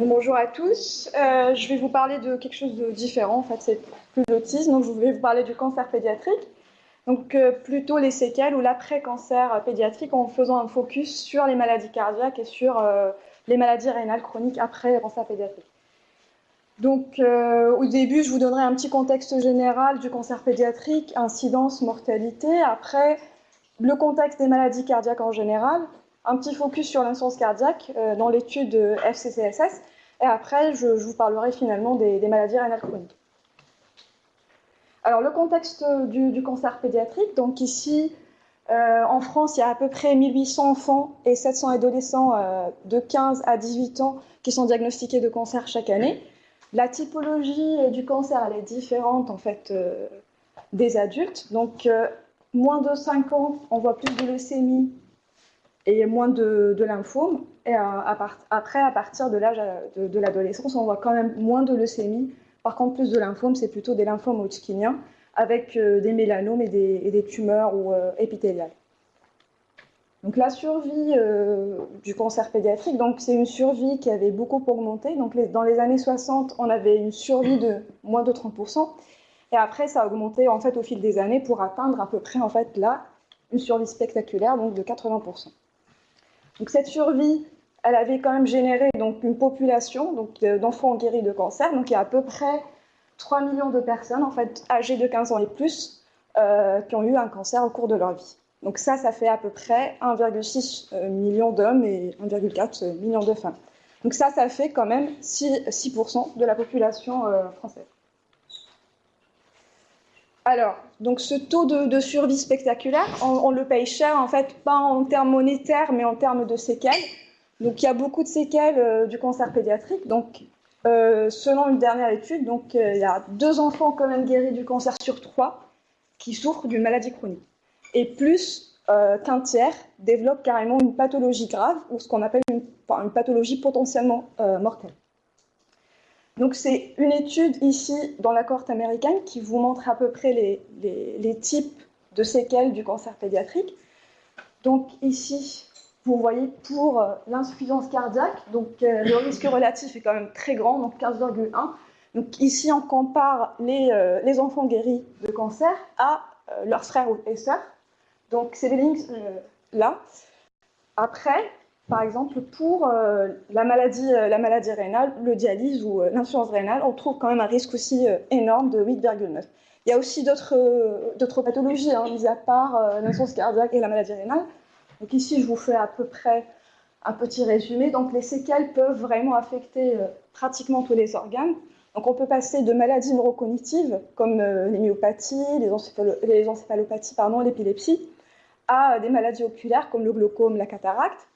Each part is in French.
Bonjour à tous. Je vais vous parler de quelque chose de différent. En fait, c'est plus l'autisme. Donc, je vais vous parler du cancer pédiatrique. Donc, plutôt les séquelles ou l'après-cancer pédiatrique en faisant un focus sur les maladies cardiaques et sur les maladies rénales chroniques après le cancer pédiatrique. Donc, au début, je vous donnerai un petit contexte général du cancer pédiatrique, incidence, mortalité. Après, le contexte des maladies cardiaques en général, un petit focus sur l'insuffisance cardiaque dans l'étude FCCSS, et après, je vous parlerai finalement des maladies rénales chroniques. Alors, le contexte du cancer pédiatrique, donc ici, en France, il y a à peu près 1800 enfants et 700 adolescents de 15 à 18 ans qui sont diagnostiqués de cancer chaque année. La typologie du cancer, elle est différente en fait des adultes. Donc, moins de 5 ans, on voit plus de leucémie et moins de lymphome. Et après, à partir de l'âge de l'adolescence, on voit quand même moins de leucémie. Par contre, plus de lymphome, c'est plutôt des lymphomes hodgkiniens avec des mélanomes et des tumeurs ou épithéliales. Donc la survie du cancer pédiatrique, donc c'est une survie qui avait beaucoup augmenté. Donc dans les années 60, on avait une survie de moins de 30%. Et après, ça a augmenté en fait au fil des années pour atteindre à peu près en fait là une survie spectaculaire donc de 80%. Donc cette survie, elle avait quand même généré donc une population donc d'enfants guéris de cancer. Donc il y a à peu près 3 millions de personnes en fait âgées de 15 ans et plus qui ont eu un cancer au cours de leur vie. Donc ça fait à peu près 1,6 million d'hommes et 1,4 million de femmes. Donc ça fait quand même 6% de la population française. Alors, donc ce taux de survie spectaculaire, on le paye cher, en fait, pas en termes monétaires, mais en termes de séquelles. Donc, il y a beaucoup de séquelles du cancer pédiatrique. Donc, selon une dernière étude, donc, il y a 2 enfants quand même guéris du cancer sur 3 qui souffrent d'une maladie chronique. Et plus qu'un tiers développe carrément une pathologie grave, ou ce qu'on appelle une pathologie potentiellement mortelle. Donc c'est une étude ici dans la cohorte américaine qui vous montre à peu près les types de séquelles du cancer pédiatrique. Donc ici, vous voyez pour l'insuffisance cardiaque, donc le risque relatif est quand même très grand, donc 15,1. Donc ici, on compare les enfants guéris de cancer à leurs frères et sœurs. Donc c'est les lignes là. Après, par exemple, pour la maladie rénale, le dialyse ou l'insuffisance rénale, on trouve quand même un risque aussi énorme de 8,9. Il y a aussi d'autres pathologies, mis à part l'insuffisance cardiaque et la maladie rénale. Donc ici, je vous fais à peu près un petit résumé. Donc les séquelles peuvent vraiment affecter pratiquement tous les organes. Donc on peut passer de maladies neurocognitives comme les myopathies, les encéphalopathies, l'épilepsie, à des maladies oculaires comme le glaucome, la cataracte.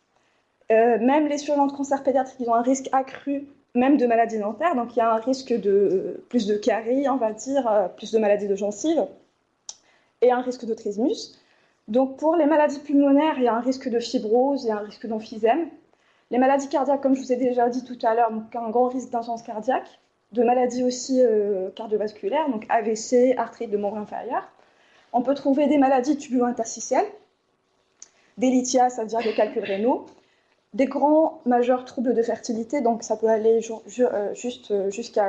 Même les survivants de cancer pédiatrique, ils ont un risque accru, même de maladies dentaires. Donc il y a un risque de plus de caries, on va dire, plus de maladies de gencives, et un risque de trismus. Donc pour les maladies pulmonaires, il y a un risque de fibrose, il y a un risque d'emphysème. Les maladies cardiaques, comme je vous ai déjà dit tout à l'heure, donc un grand risque d'insuffisance cardiaque, de maladies aussi cardiovasculaires, donc AVC, arthrite de membre inférieur. On peut trouver des maladies tubulo-interstitielles, des lithias, ça veut dire des calculs rénaux, des grands majeurs troubles de fertilité, donc ça peut aller jusqu'à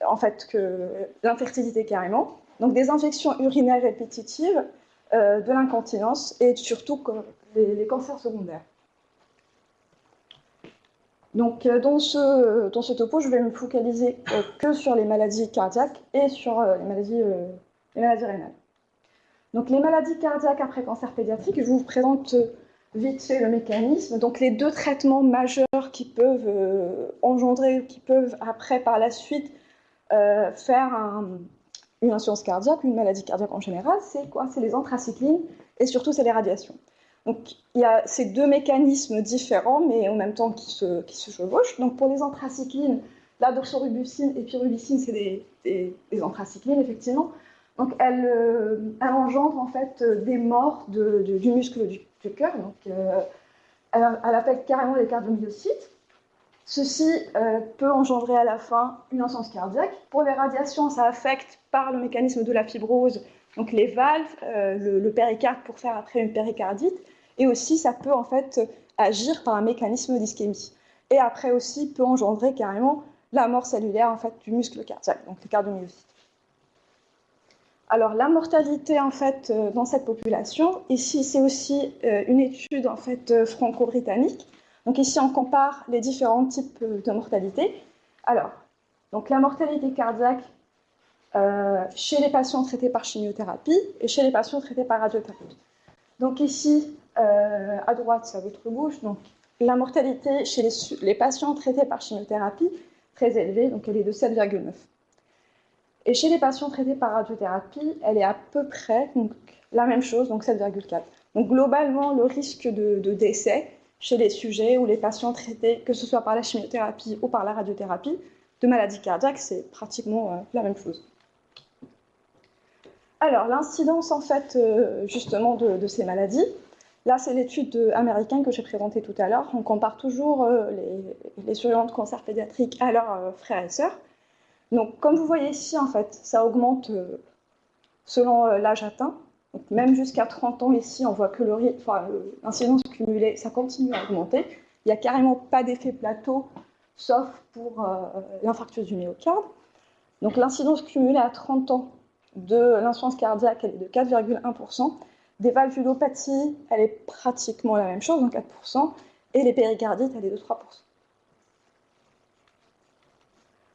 en fait l'infertilité carrément. Donc des infections urinaires répétitives, de l'incontinence et surtout les cancers secondaires. Donc dans ce topo, je vais me focaliser que sur les maladies cardiaques et sur les maladies rénales. Donc les maladies cardiaques après cancer pédiatrique, je vous présente vite fait le mécanisme. Donc les 2 traitements majeurs qui peuvent engendrer, qui peuvent après par la suite faire une insuffisance cardiaque, une maladie cardiaque en général, c'est quoi? C'est les anthracyclines et surtout c'est les radiations. Donc il y a ces 2 mécanismes différents mais en même temps qui se chevauchent. Donc pour les anthracyclines, la doxorubicine et pyrubicine, c'est des anthracyclines effectivement. Donc elle engendre en fait des morts du muscle du cœur. Donc elle affecte carrément les cardiomyocytes. Ceci peut engendrer à la fin une insuffisance cardiaque. Pour les radiations, ça affecte par le mécanisme de la fibrose, donc les valves, le péricarde pour faire après une péricardite, et aussi ça peut en fait agir par un mécanisme d'ischémie. et après aussi peut engendrer carrément la mort cellulaire en fait, du muscle cardiaque, donc les cardiomyocytes. Alors la mortalité en fait dans cette population, ici c'est aussi une étude en fait franco-britannique. Donc ici on compare les différents types de mortalité. Alors donc la mortalité cardiaque chez les patients traités par chimiothérapie et chez les patients traités par radiothérapie. Donc ici à droite c'est à votre gauche, donc la mortalité chez les patients traités par chimiothérapie très élevée, donc elle est de 7,9. Et chez les patients traités par radiothérapie, elle est à peu près donc, la même chose, donc 7,4. Donc globalement, le risque de décès chez les sujets ou les patients traités, que ce soit par la chimiothérapie ou par la radiothérapie, de maladies cardiaques, c'est pratiquement la même chose. Alors, l'incidence, en fait, justement, de ces maladies, là, c'est l'étude américaine que j'ai présentée tout à l'heure. On compare toujours les survivants de cancer pédiatrique à leurs frères et sœurs. Donc, comme vous voyez ici, en fait, ça augmente selon l'âge atteint. Donc, même jusqu'à 30 ans, ici, on voit que l'incidence cumulée, ça continue à augmenter. Il n'y a carrément pas d'effet plateau, sauf pour l'infarctus du myocarde. Donc, l'incidence cumulée à 30 ans de l'insuffisance cardiaque, elle est de 4,1%. Des valvulopathies, elle est pratiquement la même chose, donc 4%. Et les péricardites, elle est de 3%.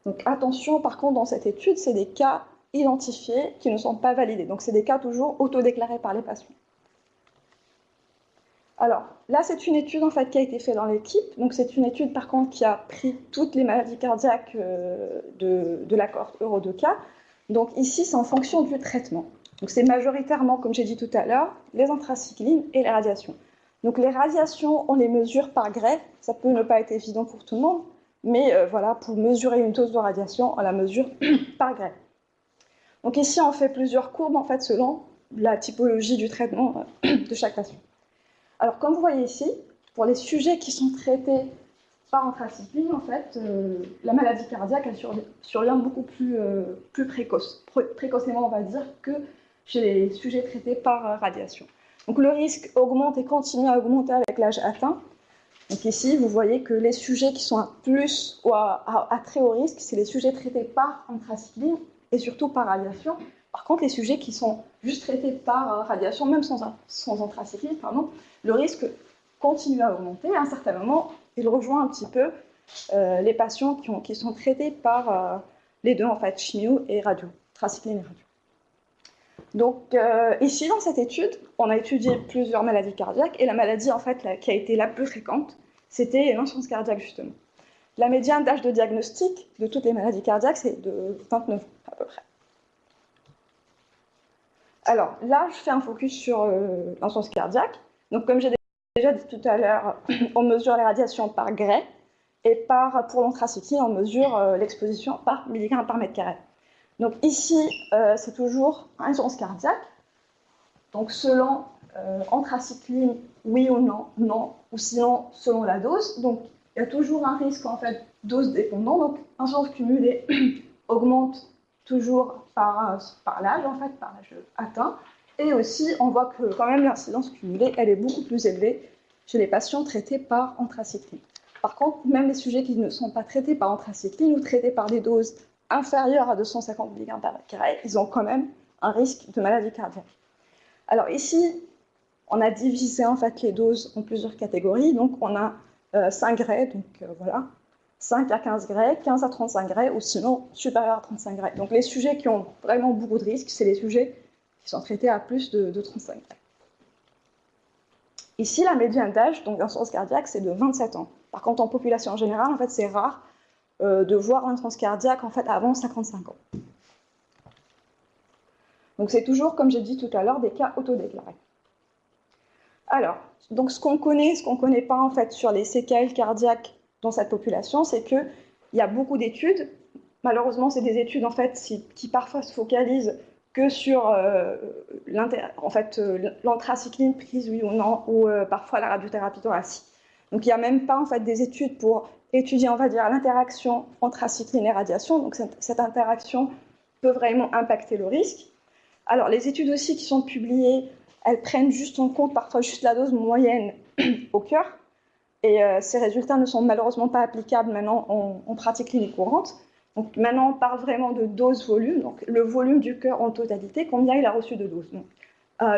Donc attention, par contre, dans cette étude, c'est des cas identifiés qui ne sont pas validés. Donc c'est des cas toujours autodéclarés par les patients. Alors là, c'est une étude en fait qui a été faite dans l'équipe. Donc c'est une étude par contre qui a pris toutes les maladies cardiaques de la cohorte Euro 2K. Donc ici, c'est en fonction du traitement. Donc c'est majoritairement, comme j'ai dit tout à l'heure, les anthracyclines et les radiations. Donc les radiations, on les mesure par grès. Ça peut ne pas être évident pour tout le monde. Mais voilà, pour mesurer une dose de radiation, on la mesure par grès. Donc ici, on fait plusieurs courbes en fait, selon la typologie du traitement de chaque patient. Alors, comme vous voyez ici, pour les sujets qui sont traités par anthracycline, en fait, la maladie cardiaque, elle survient beaucoup plus précocement, on va dire, que chez les sujets traités par radiation. Donc le risque augmente et continue à augmenter avec l'âge atteint. Donc ici, vous voyez que les sujets qui sont à plus ou à très haut risque, c'est les sujets traités par anthracycline et surtout par radiation. Par contre, les sujets qui sont juste traités par radiation, même sans anthracycline, le risque continue à augmenter. À un certain moment, il rejoint un petit peu les patients qui sont traités par les deux, en fait, chimio et radio, anthracycline et radio. Donc ici, dans cette étude, on a étudié plusieurs maladies cardiaques et la maladie en fait, qui a été la plus fréquente, c'était l'insuffisance cardiaque justement. La médiane d'âge de diagnostic de toutes les maladies cardiaques, c'est de 29 ans à peu près. Alors là, je fais un focus sur l'insuffisance cardiaque. Donc comme j'ai déjà dit tout à l'heure, on mesure les radiations par Gray et pour l'anthracycline, on mesure l'exposition par milligramme par mètre carré. Donc ici, c'est toujours insuffisance cardiaque. Donc selon anthracycline, oui ou non, non, ou sinon selon la dose. Donc il y a toujours un risque en fait dose dépendant. Donc insuffisance cumulée augmente toujours par l'âge en fait, par l'âge atteint. Et aussi, on voit que quand même l'incidence cumulée, elle est beaucoup plus élevée chez les patients traités par anthracycline. Par contre, même les sujets qui ne sont pas traités par anthracycline ou traités par des doses inférieures à 250 mg par mètre carré, ils ont quand même un risque de maladie cardiaque. Alors ici, on a divisé en fait les doses en plusieurs catégories. Donc on a 5 Gray, donc voilà, 5 à 15 Gray, 15 à 35 Gray, ou sinon supérieur à 35 Gray. Donc les sujets qui ont vraiment beaucoup de risques, c'est les sujets qui sont traités à plus de 35 Gray. Ici, la médiane d'âge d'insuffisance cardiaque, c'est de 27 ans. Par contre, en population générale, en fait, c'est rare de voir l'insuffisance cardiaque en fait, avant 55 ans. Donc c'est toujours, comme j'ai dit tout à l'heure, des cas autodéclarés. Alors, donc ce qu'on connaît, ce qu'on ne connaît pas en fait sur les séquelles cardiaques dans cette population, c'est qu'il y a beaucoup d'études. Malheureusement, c'est des études en fait qui parfois se focalisent que sur l'anthracycline prise oui ou non, ou parfois la radiothérapie thoracique. Donc il n'y a même pas en fait des études pour étudier, on va dire, l'interaction anthracycline et radiation. Donc cette interaction peut vraiment impacter le risque. Alors les études aussi qui sont publiées, elles prennent juste en compte parfois juste la dose moyenne au cœur. Et ces résultats ne sont malheureusement pas applicables maintenant en pratique clinique courante. Donc maintenant, on parle vraiment de dose-volume, donc le volume du cœur en totalité, combien il a reçu de doses. Donc,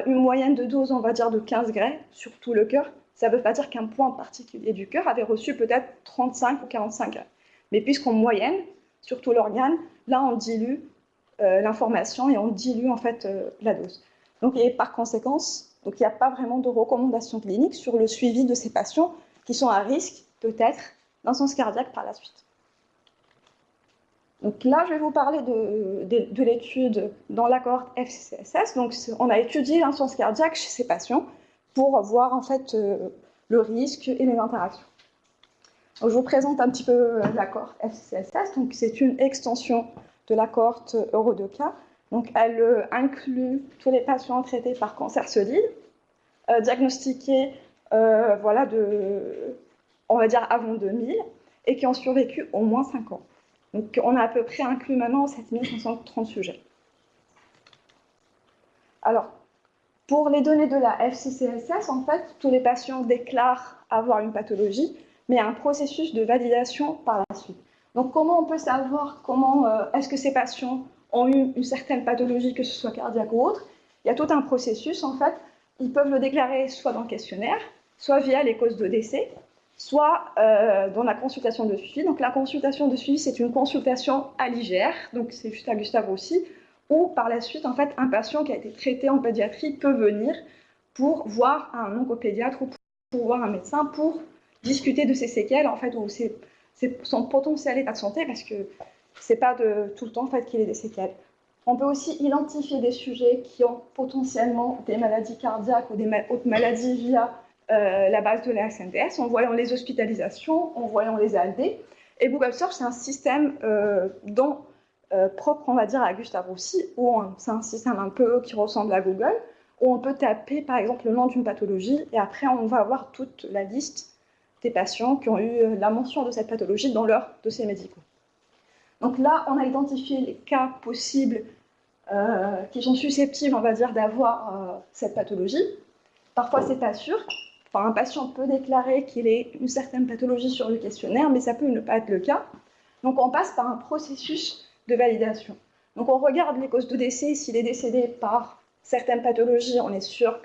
une moyenne de dose, on va dire, de 15 grès sur tout le cœur, ça ne veut pas dire qu'un point particulier du cœur avait reçu peut-être 35 ou 45 grès. Mais puisqu'en moyenne, sur tout l'organe, là, on dilue l'information et on dilue en fait la dose. Donc, et par conséquent, il n'y a pas vraiment de recommandations cliniques sur le suivi de ces patients qui sont à risque, peut-être, d'insuffisance cardiaque par la suite. Donc là, je vais vous parler de l'étude dans la cohorte FCSS. Donc, on a étudié l'insuffisance cardiaque chez ces patients pour voir en fait le risque et les interactions. Donc, je vous présente un petit peu la cohorte FCSS. Donc, c'est une extension de la cohorte Euro2K. Donc, elle inclut tous les patients traités par cancer solide, diagnostiqués, voilà, on va dire avant 2000, et qui ont survécu au moins 5 ans. Donc, on a à peu près inclus maintenant 7530 sujets. Alors, pour les données de la FCCSS, en fait, tous les patients déclarent avoir une pathologie, mais il y a un processus de validation par la suite. Donc, comment on peut savoir est-ce que ces patients ont eu une certaine pathologie, que ce soit cardiaque ou autre? Il y a tout un processus, en fait. Ils peuvent le déclarer soit dans le questionnaire, soit via les causes de décès, soit dans la consultation de suivi. Donc la consultation de suivi, c'est une consultation à l'IGR, donc c'est juste à Gustave Roussy, où par la suite, en fait, un patient qui a été traité en pédiatrie peut venir pour voir un oncopédiatre ou pour voir un médecin pour discuter de ses séquelles, en fait, ou son potentiel état de santé, parce que c'est pas tout le temps en fait, qu'il ait des séquelles. On peut aussi identifier des sujets qui ont potentiellement des maladies cardiaques ou des autres maladies via la base de la SNDS, en voyant les hospitalisations, en voyant les ALD. Et Google Search, c'est un système propre, on va dire, à Gustave Roussy, où c'est un système un peu qui ressemble à Google, où on peut taper, par exemple, le nom d'une pathologie, et après, on va avoir toute la liste des patients qui ont eu la mention de cette pathologie dans leurs dossiers médicaux. Donc là, on a identifié les cas possibles qui sont susceptibles, on va dire, d'avoir cette pathologie. Parfois, c'est pas sûr. Enfin, un patient peut déclarer qu'il ait une certaine pathologie sur le questionnaire, mais ça peut ne pas être le cas. Donc, on passe par un processus de validation. Donc, on regarde les causes de décès. S'il est décédé par certaines pathologies, on est sûr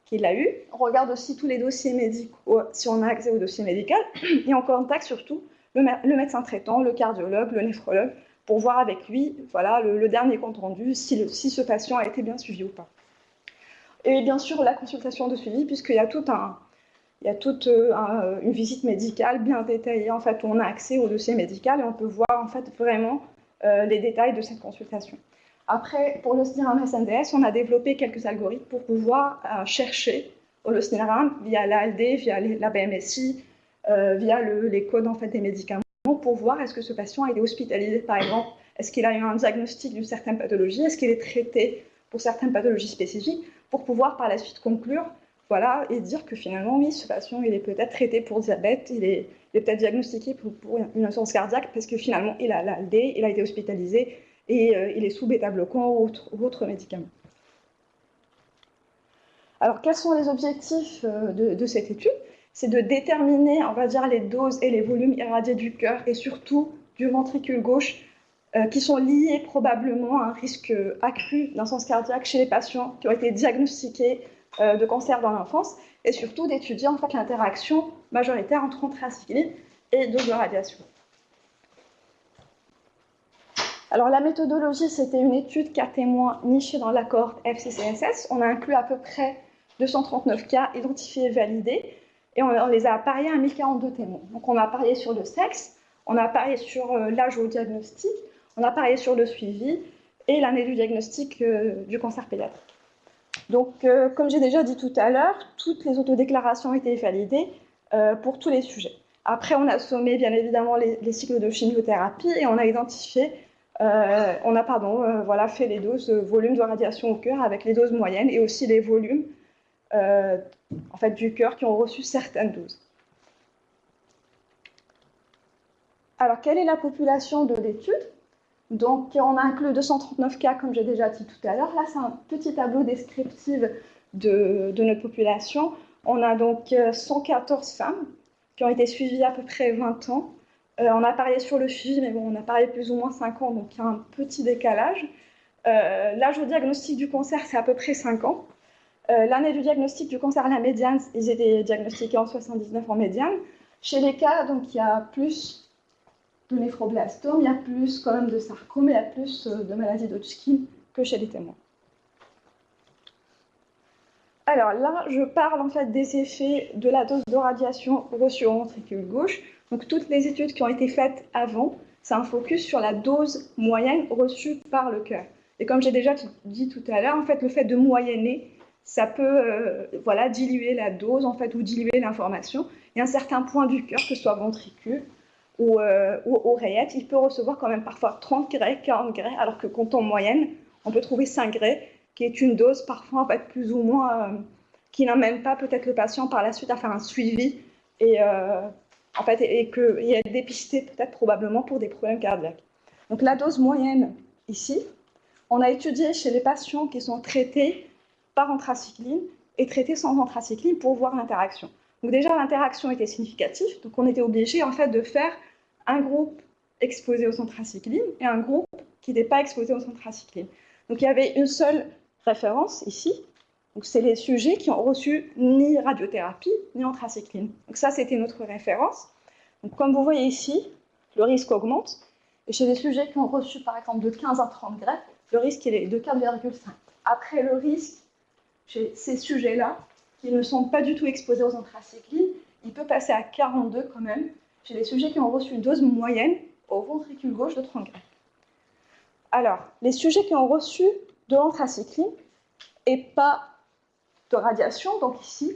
qu'il l'a eu. On regarde aussi tous les dossiers médicaux, si on a accès au dossier médical. Et on contacte surtout le médecin traitant, le cardiologue, le néphrologue, pour voir avec lui voilà, le dernier compte rendu, si ce patient a été bien suivi ou pas. Et bien sûr, la consultation de suivi, puisqu'il y a toute une visite médicale bien détaillée, en fait, où on a accès au dossier médical et on peut voir en fait, vraiment les détails de cette consultation. Après, pour le SNIRAM SNDS, on a développé quelques algorithmes pour pouvoir chercher pour le SNIRAM via l'ALD, via la BMSI, via les codes en fait, des médicaments, pour voir est-ce que ce patient a été hospitalisé, par exemple, est-ce qu'il a eu un diagnostic d'une certaine pathologie, est-ce qu'il est traité pour certaines pathologies spécifiques, pour pouvoir par la suite conclure, voilà, et dire que finalement, oui, ce patient, il est peut-être traité pour diabète, il est peut-être diagnostiqué pour une insuffisance cardiaque, parce que finalement, il a l'ALD, il a été hospitalisé, et il est sous bêta-bloquant ou autres médicaments. Alors, quels sont les objectifs de cette étude? C'est de déterminer, on va dire, les doses et les volumes irradiés du cœur, et surtout du ventricule gauche, qui sont liés probablement à un risque accru d'insuffisance cardiaque chez les patients qui ont été diagnostiqués de cancer dans l'enfance, et surtout d'étudier en fait, l'interaction majoritaire entre anthracycline et dose de radiation. Alors la méthodologie, c'était une étude cas témoins nichée dans la cohorte FCCSS. On a inclus à peu près 239 cas identifiés et validés, et on les a pariés à 1042 témoins. Donc on a parié sur le sexe, on a parié sur l'âge au diagnostic, on a parié sur le suivi et l'année du diagnostic du cancer pédiatrique. Donc, comme j'ai déjà dit tout à l'heure, toutes les autodéclarations ont été validées pour tous les sujets. Après, on a sommé bien évidemment les cycles de chimiothérapie et on a identifié, voilà, fait les doses volumes de radiation au cœur avec les doses moyennes et aussi les volumes en fait, du cœur qui ont reçu certaines doses. Alors, quelle est la population de l'étude? Donc, on a inclus 239 cas, comme j'ai déjà dit tout à l'heure. Là, c'est un petit tableau descriptif de notre population. On a donc 114 femmes, qui ont été suivis à peu près 20 ans. On a parié sur le suivi, mais bon, on a parié plus ou moins 5 ans, donc il y a un petit décalage. L'âge au diagnostic du cancer, c'est à peu près 5 ans. L'année du diagnostic du cancer, la médiane, ils étaient diagnostiqués en 79 en médiane. Chez les cas, donc il y a plus de néphroblastome, il y a plus quand même de sarcome, il y a plus de maladies d'Hodgkin que chez les témoins. Alors là, je parle en fait des effets de la dose de radiation reçue au ventricule gauche. Donc toutes les études qui ont été faites avant, c'est un focus sur la dose moyenne reçue par le cœur. Et comme j'ai déjà dit tout à l'heure, en fait, le fait de moyenner, ça peut voilà, diluer la dose en fait, ou diluer l'information. Et à un certain point du cœur, que ce soit ventricule ou oreillette, il peut recevoir quand même parfois 30 gray, 40 gray, alors que quand on moyenne, on peut trouver 5 gray, qui est une dose parfois en fait, plus ou moins qui n'amène pas peut-être le patient par la suite à faire un suivi et en fait et être dépisté peut-être probablement pour des problèmes cardiaques. Donc la dose moyenne ici, on a étudié chez les patients qui sont traités par anthracycline et traités sans anthracycline pour voir l'interaction. Donc déjà l'interaction était significative, donc on était obligé en fait de faire un groupe exposé aux anthracyclines et un groupe qui n'était pas exposé aux anthracyclines. Donc il y avait une seule référence ici, donc c'est les sujets qui ont reçu ni radiothérapie ni anthracycline. Donc ça c'était notre référence. Donc comme vous voyez ici, le risque augmente, et chez les sujets qui ont reçu par exemple de 15 à 30 greffes, le risque il est de 4,5. Après le risque chez ces sujets-là, qui ne sont pas du tout exposés aux anthracyclines, il peut passer à 42 quand même, chez les sujets qui ont reçu une dose moyenne au ventricule gauche de 30 greffes. Alors, les sujets qui ont reçu de l'anthracycline et pas de radiation, donc ici,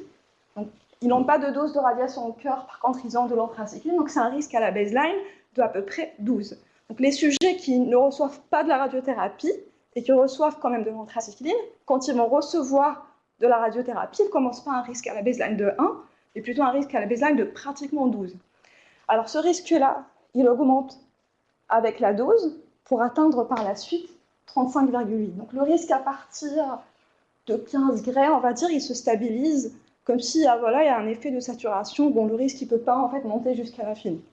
donc, ils n'ont pas de dose de radiation au cœur, par contre ils ont de l'anthracycline, donc c'est un risque à la baseline de à peu près 12. Donc les sujets qui ne reçoivent pas de la radiothérapie et qui reçoivent quand même de l'anthracycline, quand ils vont recevoir de la radiothérapie, ils ne commencent pas un risque à la baseline de 1, mais plutôt un risque à la baseline de pratiquement 12. Alors ce risque-là, il augmente avec la dose pour atteindre par la suite 35,8. Donc le risque à partir de 15 gray, on va dire, il se stabilise comme si voilà, il y a un effet de saturation. Bon, le risque ne peut pas en fait monter jusqu'à l'infini.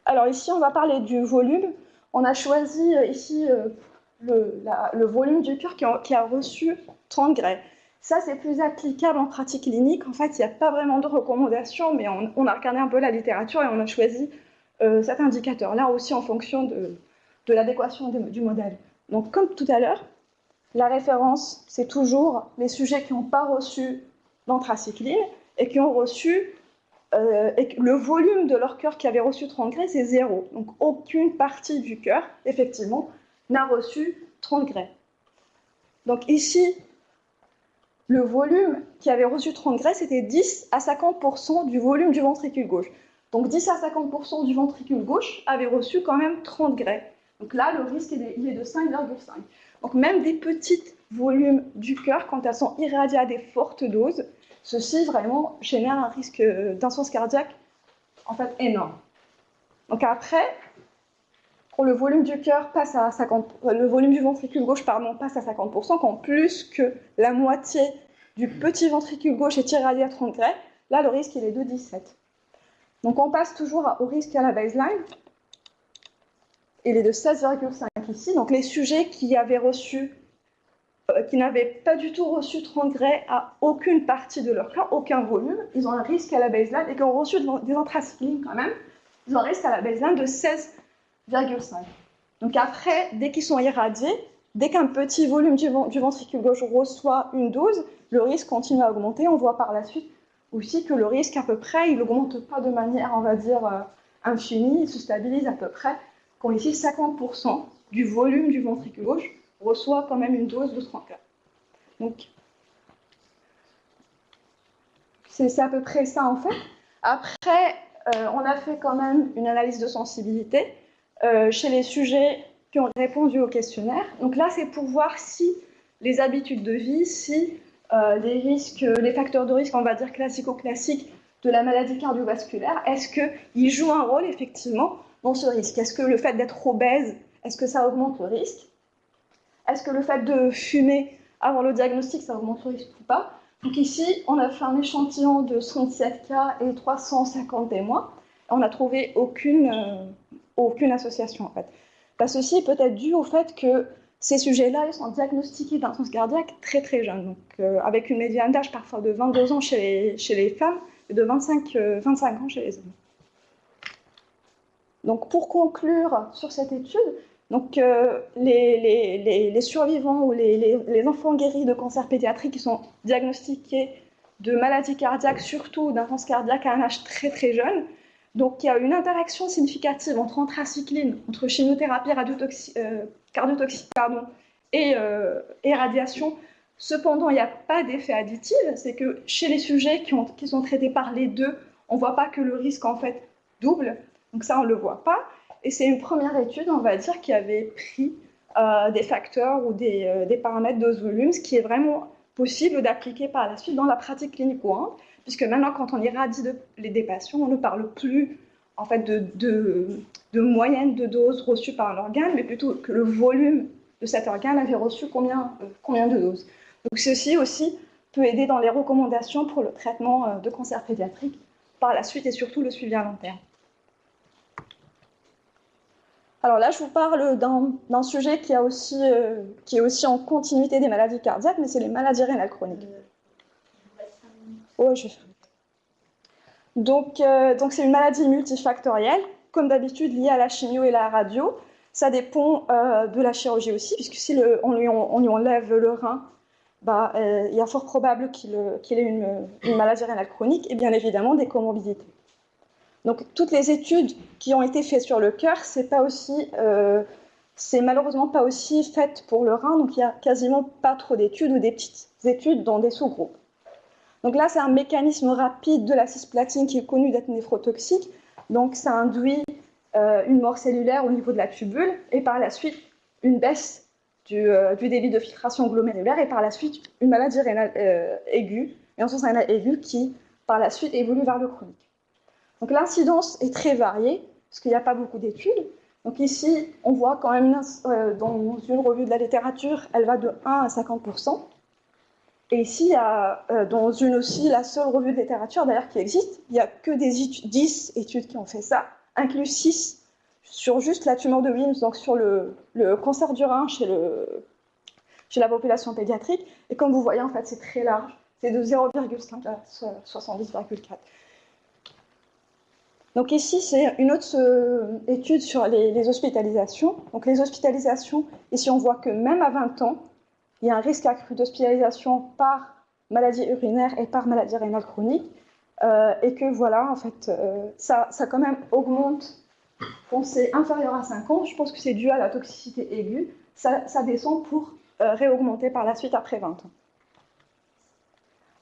Alors ici, on va parler du volume. On a choisi ici le volume du cœur qui a reçu 30 gray. Ça, c'est plus applicable en pratique clinique. En fait, il n'y a pas vraiment de recommandations, mais on a regardé un peu la littérature et on a choisi cet indicateur-là aussi en fonction de l'adéquation du modèle. Donc, comme tout à l'heure, la référence, c'est toujours les sujets qui n'ont pas reçu l'anthracycline et qui ont reçu, et le volume de leur cœur qui avait reçu 30 gray, c'est 0. Donc, aucune partie du cœur, effectivement, n'a reçu 30 gray. Donc, ici, le volume qui avait reçu 30 gray, c'était 10 à 50% du volume du ventricule gauche. Donc 10 à 50% du ventricule gauche avait reçu quand même 30 gray. Donc là, le risque il est de 5,5. Donc même des petits volumes du cœur, quand elles sont irradiées à des fortes doses, ceci vraiment génère un risque d'insuffisance cardiaque en fait énorme. Donc après, quand le volume du cœur passe à 50, le volume du ventricule gauche passe à 50%, quand plus que la moitié du petit ventricule gauche est irradié à 30 gray, là le risque il est de 17. Donc on passe toujours au risque à la baseline. Il est de 16,5 ici. Donc les sujets qui avaient reçu, qui n'avaient pas du tout reçu 30 gray à aucune partie de leur cœur, aucun volume, ils ont un risque à la baseline et qui ont reçu des anthracyclines quand même, ils ont un risque à la baseline de 16,5. Donc après, dès qu'ils sont irradiés, dès qu'un petit volume du ventricule gauche reçoit une dose, le risque continue à augmenter. On voit par la suite aussi que le risque à peu près, il n'augmente pas de manière, on va dire, infinie, il se stabilise à peu près, quand ici 50% du volume du ventricule gauche reçoit quand même une dose de 30 gray. Donc, c'est à peu près ça en fait. Après, on a fait quand même une analyse de sensibilité chez les sujets qui ont répondu au questionnaire. Donc là, c'est pour voir si les habitudes de vie, si les risques, les facteurs de risque, on va dire classico-classiques de la maladie cardiovasculaire, est-ce qu'ils jouent un rôle effectivement dans ce risque? Est-ce que le fait d'être obèse, est-ce que ça augmente le risque? Est-ce que le fait de fumer avant le diagnostic, ça augmente le risque ou pas? Donc ici, on a fait un échantillon de 67 cas et 350 témoins. On n'a trouvé aucune association, en fait. Ceci peut être dû au fait que ces sujets-là, ils sont diagnostiqués d'insuffisance cardiaque très très jeunes, donc avec une médiane d'âge parfois de 22 ans chez les femmes et de 25 ans chez les hommes. Donc pour conclure sur cette étude, donc, les survivants ou les enfants guéris de cancer pédiatrique qui sont diagnostiqués de maladies cardiaques, surtout d'insuffisance cardiaque à un âge très très jeune. Donc il y a une interaction significative entre anthracycline, entre chimiothérapie cardiotoxique et radiation. Cependant, il n'y a pas d'effet additif. C'est que chez les sujets qui sont traités par les deux, on ne voit pas que le risque en fait double. Donc ça, on ne le voit pas. Et c'est une première étude, on va dire, qui avait pris des facteurs ou des paramètres dose-volume, ce qui est vraiment possible d'appliquer par la suite dans la pratique clinique courante, puisque maintenant, quand on irradie des patients, on ne parle plus en fait de moyenne de doses reçues par un organe, mais plutôt que le volume de cet organe avait reçu combien de doses. Donc ceci aussi peut aider dans les recommandations pour le traitement de cancer pédiatrique par la suite et surtout le suivi à long terme. Alors là, je vous parle d'un sujet qui est aussi en continuité des maladies cardiaques, mais c'est les maladies rénales chroniques. Oh, donc c'est une maladie multifactorielle, comme d'habitude liée à la chimio et la radio. Ça dépend de la chirurgie aussi, puisque si on lui enlève le rein, il y a fort probable qu'il ait une maladie rénale chronique et bien évidemment des comorbidités. Donc toutes les études qui ont été faites sur le cœur, c'est malheureusement pas aussi fait pour le rein, donc il n'y a quasiment pas trop d'études ou des petites études dans des sous-groupes. Donc là, c'est un mécanisme rapide de la cisplatine qui est connu d'être néphrotoxique, donc ça induit une mort cellulaire au niveau de la tubule et par la suite une baisse du débit de filtration glomérulaire et par la suite une maladie rénale aiguë, une insuffisance rénale aiguë qui par la suite évolue vers le chronique. Donc l'incidence est très variée, parce qu'il n'y a pas beaucoup d'études. Donc ici, on voit quand même dans une revue de la littérature, elle va de 1 à 50%. Et ici, il y a dans une aussi, la seule revue de littérature d'ailleurs qui existe, il n'y a que 10 études qui ont fait ça, inclus 6 sur juste la tumeur de Wilms, donc sur le cancer du rein chez la population pédiatrique. Et comme vous voyez, en fait, c'est très large. C'est de 0,5 à 70,4. Donc ici, c'est une autre étude sur les hospitalisations. Donc les hospitalisations, ici on voit que même à 20 ans, il y a un risque accru d'hospitalisation par maladie urinaire et par maladie rénale chronique. Et que voilà, en fait, ça quand même augmente quand c'est inférieur à 5 ans. Je pense que c'est dû à la toxicité aiguë. Ça descend pour réaugmenter par la suite après 20 ans.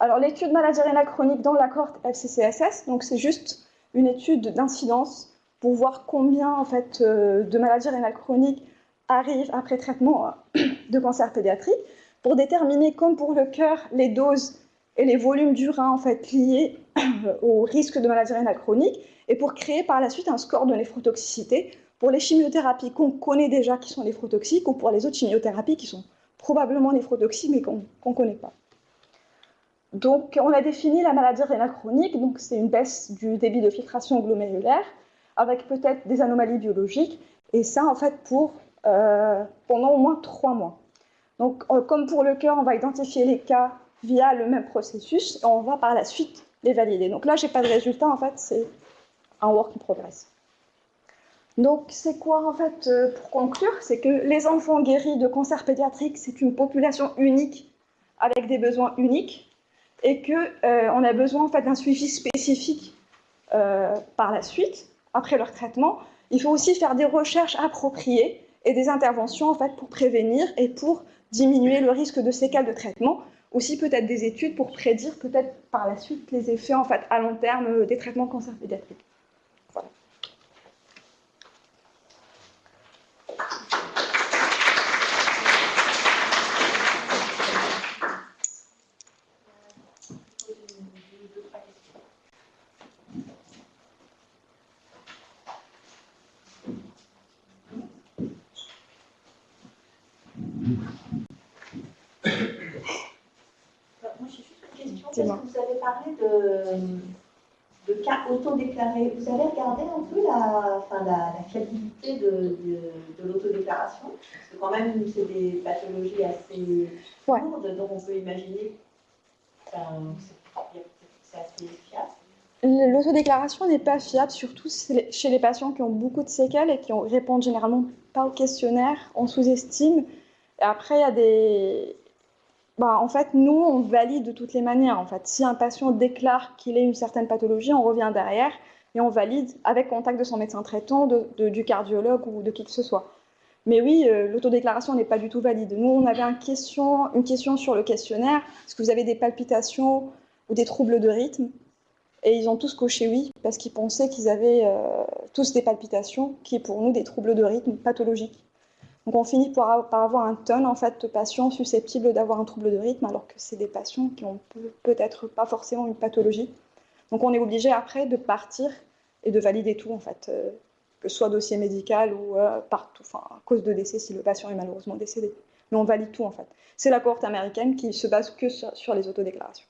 Alors l'étude maladie rénale chronique dans la cohorte FCCSS, donc c'est juste une étude d'incidence pour voir combien en fait, de maladies rénales chroniques arrivent après traitement de cancer pédiatrique, pour déterminer, comme pour le cœur, les doses et les volumes du rein en fait, liés au risque de maladie rénale chronique, et pour créer par la suite un score de néphrotoxicité pour les chimiothérapies qu'on connaît déjà qui sont néphrotoxiques, ou pour les autres chimiothérapies qui sont probablement néphrotoxiques mais qu'on ne connaît pas. Donc, on a défini la maladie rénale chronique, donc c'est une baisse du débit de filtration glomérulaire, avec peut-être des anomalies biologiques, et ça, en fait, pendant au moins 3 mois. Donc, comme pour le cœur, on va identifier les cas via le même processus, et on va par la suite les valider. Donc là, je n'ai pas de résultat, en fait, c'est un work in progress. Donc, c'est quoi, en fait, pour conclure, c'est que les enfants guéris de cancer pédiatrique, c'est une population unique, avec des besoins uniques, et qu'on a besoin en fait, d'un suivi spécifique par la suite, après leur traitement. Il faut aussi faire des recherches appropriées et des interventions en fait, pour prévenir et pour diminuer le risque de séquelles de traitement. Aussi peut-être des études pour prédire peut-être par la suite les effets en fait, à long terme des traitements de cancer pédiatrique. Voilà. Moi, j'ai juste une question. vous avez parlé de cas autodéclarés. Vous avez regardé un peu la fiabilité de l'autodéclaration? Parce que quand même, c'est des pathologies assez lourdes, donc on peut imaginer que c'est assez fiable. L'autodéclaration n'est pas fiable, surtout chez les patients qui ont beaucoup de séquelles et qui répondent généralement pas au questionnaire, on sous-estime. Et après, il y a des... en fait, nous, on valide de toutes les manières. En fait, si un patient déclare qu'il ait une certaine pathologie, on revient derrière et on valide avec contact de son médecin traitant, du cardiologue ou de qui que ce soit. Mais oui, l'autodéclaration n'est pas du tout valide. Nous, on avait une question sur le questionnaire. Est-ce que vous avez des palpitations ou des troubles de rythme? Et ils ont tous coché oui, parce qu'ils pensaient qu'ils avaient tous des palpitations, qui est pour nous des troubles de rythme pathologiques. Donc on finit par avoir un tonne en fait, de patients susceptibles d'avoir un trouble de rythme, alors que c'est des patients qui ont peut-être pas forcément une pathologie. Donc on est obligé après de partir et de valider tout, en fait, que ce soit dossier médical ou partout, à cause de décès si le patient est malheureusement décédé. Mais on valide tout en fait. C'est la cohorte américaine qui se base que sur les autodéclarations.